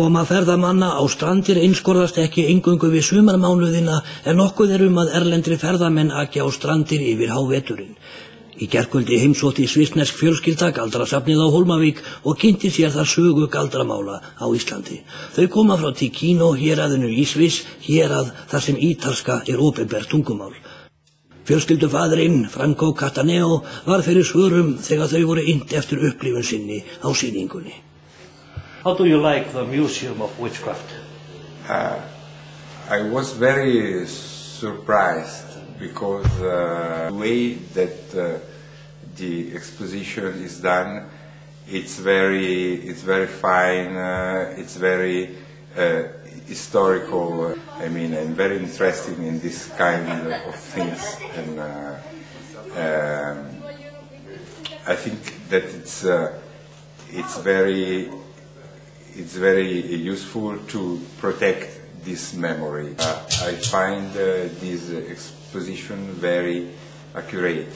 Koma ferðamanna á strandir einskorðast ekki eingöngu við sumarmánuðina en nokkuð að erlendri ferðamenn aki á strandir yfir háveturinn. Í gærkvöldi heimsótti svissnesk fjölskylda galdrasafnið á Hólmavík og kynnti sér þar sögu galdramála á Íslandi. Þau koma frá Ticino héraðinu í Sviss, hérað þar sem ítalska opinbert tungumál. Fjölskyldufaðirinn Franco Cattaneo var fyrir svörum þegar þau voru innt eftir upplifun sinni á sýningunni. How do you like the Museum of Witchcraft? I was very surprised because the way that the exposition is done, it's very fine, it's very historical. I mean, I'm very interested in this kind of things, and I think that it's very useful to protect this memory. I find this exposition very accurate.